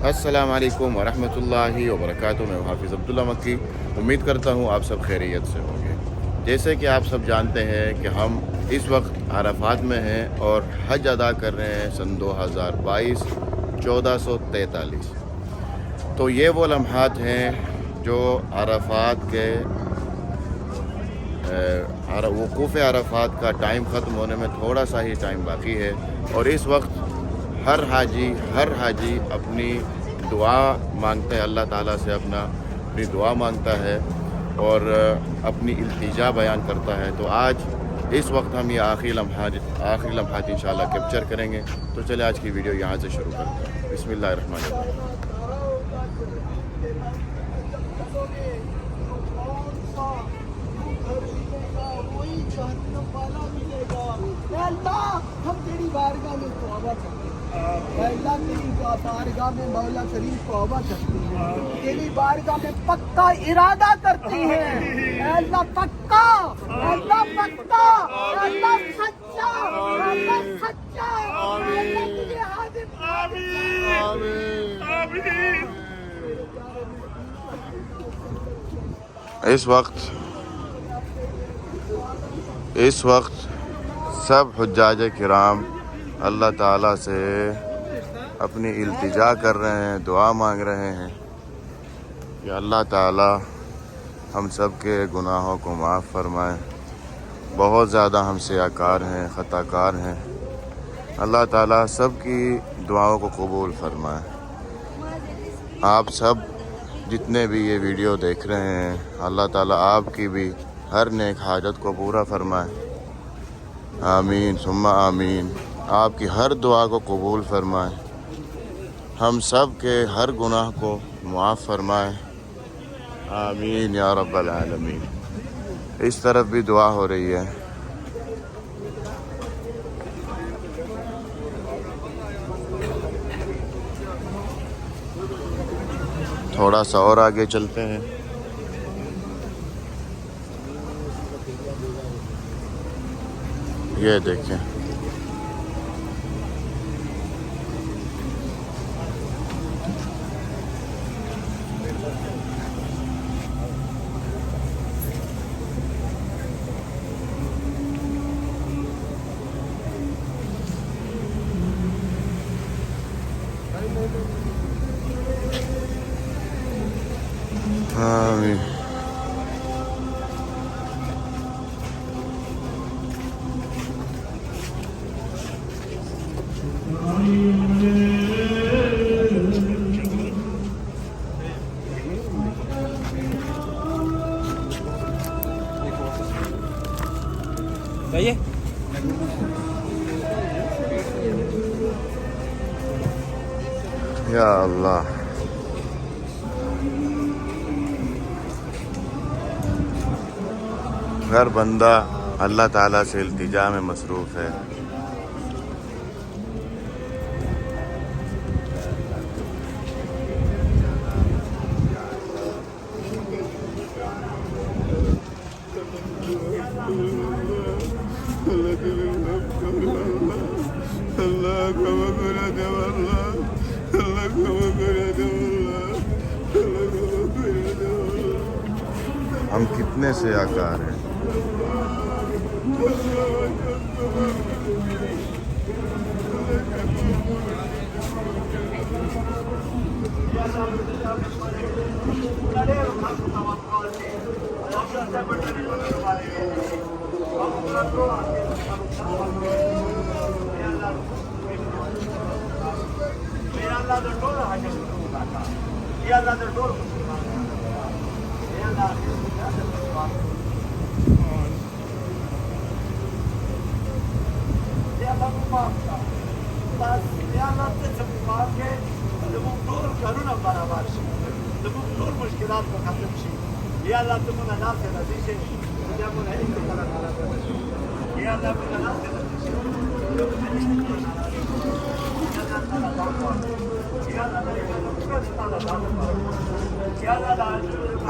अस्सलाम वालेकुम वरहमतुल्लाहि वबरकातुहू। मैं हाफिज़ अब्दुल्ला मक्की। उम्मीद करता हूँ आप सब खैरियत से होंगे। जैसे कि आप सब जानते हैं कि हम इस वक्त अराफात में हैं और हज अदा कर रहे हैं सन 2022 1443। तो ये वो लम्हात हैं जो अराफात के वकूफ़ अराफात का टाइम ख़त्म होने में थोड़ा सा ही टाइम बाकी है। और इस वक्त हर हाजी अपनी दुआ मांगता है, अल्लाह ताला से अपनी दुआ मांगता है और अपनी इल्तिजा बयान करता है। तो आज इस वक्त हम ये आखिरी लम्हात इंशाल्लाह कैप्चर करेंगे। तो चले आज की वीडियो यहाँ से शुरू करते हैं। बिस्मिल्लाहिर्रहमानिर्रहीम। हम तेरी बारगाह में तौबा करते हैं, अल्लाह तेरी बारगाह में मौला करीम तौबा करते हैं, तेरी बारगाह में पक्का इरादा करते हैं। अल्लाह पक्का, अल्लाह पक्का, अल्लाह सच्चा, अल्लाह सच्चा, अल्लाह तुझे हाजिर। इस वक्त सब हुज्जाज किराम अल्लाह ताला से अपनी इल्तिजा कर रहे हैं, दुआ मांग रहे हैं कि अल्लाह ताला हम सब के गुनाहों को माफ़ फरमाए। बहुत ज़्यादा हम सियाकार हैं, ख़ताकार हैं। अल्लाह ताला सब की दुआओं को कबूल फरमाए। आप सब जितने भी ये वीडियो देख रहे हैं, अल्लाह ताला आपकी भी हर नेक हाजत को पूरा फरमाए। आमीन सुम्मा आमीन। आपकी हर दुआ को कबूल फरमाए, हम सब के हर गुनाह को मुआफ़ फरमाए। आमीन या रब्बल आलमीन। इस तरफ भी दुआ हो रही है। थोड़ा सा और आगे चलते हैं। ये देखें, आमीन। जाइए। या अल्लाह, हर बंदा अल्लाह ताला से इल्तिजा में मसरूफ़ है। हम कितने से आकार हैं।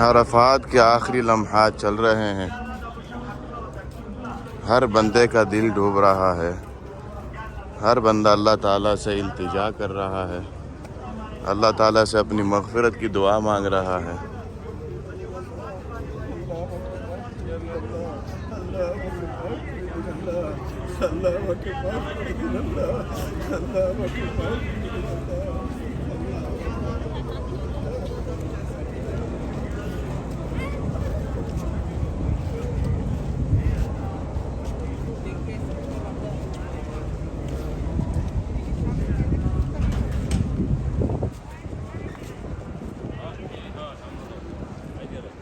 अराफात के आखिरी लम्हात चल रहे हैं। हर बंदे का दिल डूब रहा है, हर बंदा अल्लाह ताला से इल्तिजा कर रहा है अल्लाह ताला से अपनी मग़फ़िरत की दुआ मांग रहा है।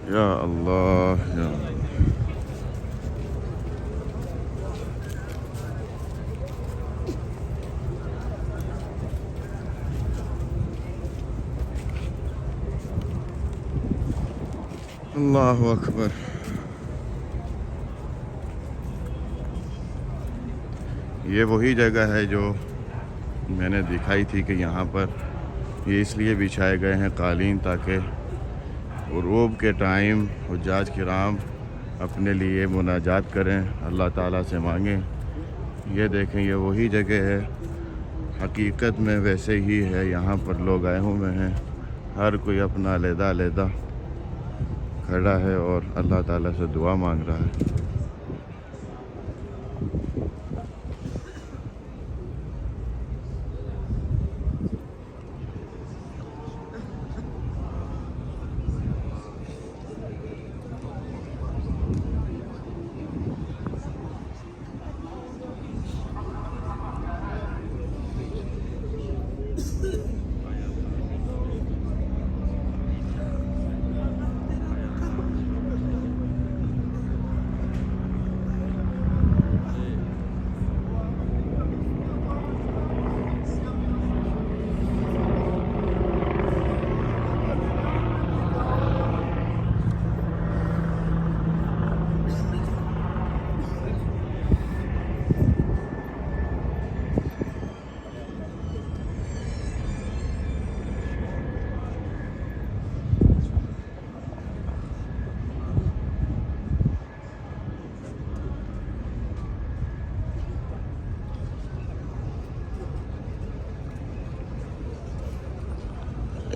या अल्लाह या अल्लाह। अल्लाहु अकबर। ये वही जगह है जो मैंने दिखाई थी कि यहाँ पर ये इसलिए बिछाए गए हैं कालीन ताकि उरूब के टाइम हुज्जाज किराम अपने लिए मुनाजात करें, अल्लाह ताला से मांगें। ये देखें, ये वही जगह है, हकीकत में वैसे ही है। यहाँ पर लोग आए हुए हैं, हर कोई अपना अलहदा खड़ा है और अल्लाह ताला से दुआ मांग रहा है।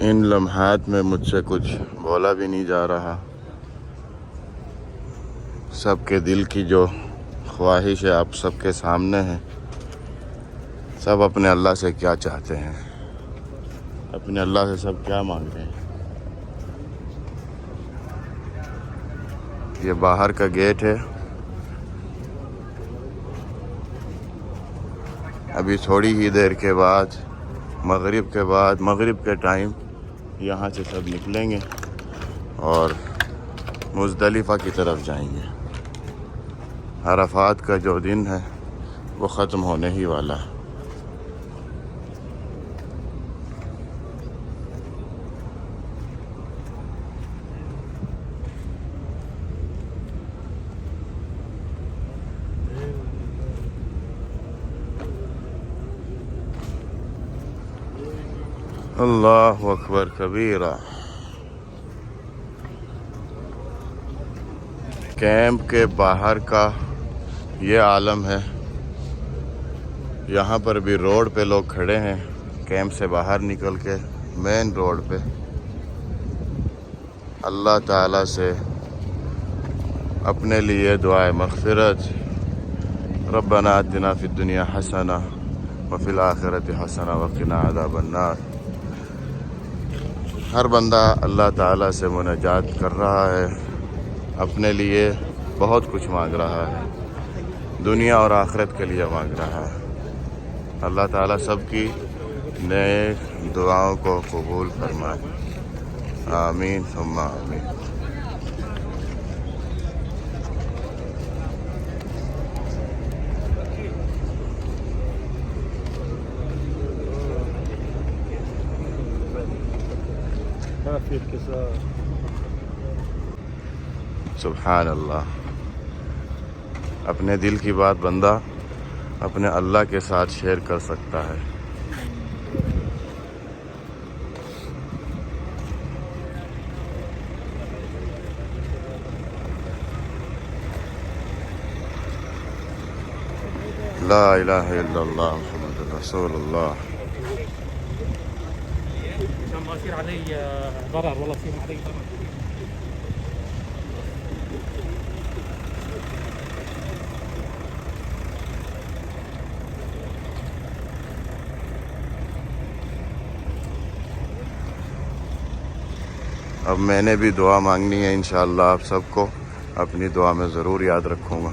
इन लम्हात में मुझसे कुछ बोला भी नहीं जा रहा। सबके दिल की जो ख्वाहिश है आप सबके सामने है। सब अपने अल्लाह से क्या चाहते हैं, अपने अल्लाह से सब क्या मांग रहे हैं। ये बाहर का गेट है। अभी थोड़ी ही देर के बाद मगरिब के टाइम यहाँ से सब निकलेंगे और मुज़दलिफ़ा की तरफ जाएंगे। अरफ़ात का जो दिन है वो ख़त्म होने ही वाला है। अल्लाहु अकबर कबीरा। कैंप के बाहर का ये आलम है। यहाँ पर भी रोड पे लोग खड़े हैं, कैंप से बाहर निकल के मेन रोड पे अल्लाह ताला से अपने लिए दुआए मग़फ़िरत, रब्बना आतिना फ़िद दुनिया हसना व फ़िल आखिरति हसना व क़िना अज़ाबन्नार। हर बंदा अल्लाह ताला से मुनाजात कर रहा है, अपने लिए बहुत कुछ मांग रहा है, दुनिया और आखिरत के लिए मांग रहा है। अल्लाह ताला सबकी नेक दुआओं को कबूल फरमाए। आमीन सुम्मा आमीन। सुभान अल्लाह। अपने दिल की बात बंदा अपने अल्लाह के साथ शेयर कर सकता है। ला इलाहा इल्लल्लाह मुहम्मदुर रसूलुल्लाह। يصير علي ضرر والله يصير علي ضرر. अब मैंने भी दुआ मांगनी है इंशाअल्लाह। आप सबको अपनी दुआ में ज़रूर याद रखूँगा।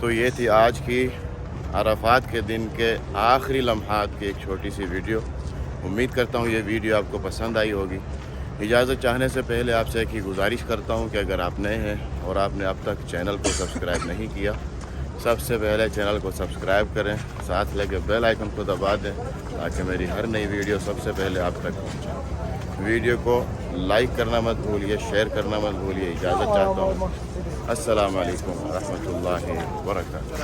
तो ये थी आज की अरफात के दिन के आखिरी लम्हात की एक छोटी सी वीडियो। उम्मीद करता हूँ ये वीडियो आपको पसंद आई होगी। इजाज़त चाहने से पहले आपसे एक ही गुजारिश करता हूँ कि अगर आप नए हैं और आपने अब तक चैनल को सब्सक्राइब नहीं किया, सबसे पहले चैनल को सब्सक्राइब करें, साथ लगे बेल आइकन को दबा दें ताकि मेरी हर नई वीडियो सबसे पहले आप तक पहुँचे। वीडियो को लाइक करना मत भूलिए, शेयर करना मत भूलिए। इजाज़त चाहता हूँ। अस्सलाम वालेकुम व रहमतुल्लाहि व बरकातहू।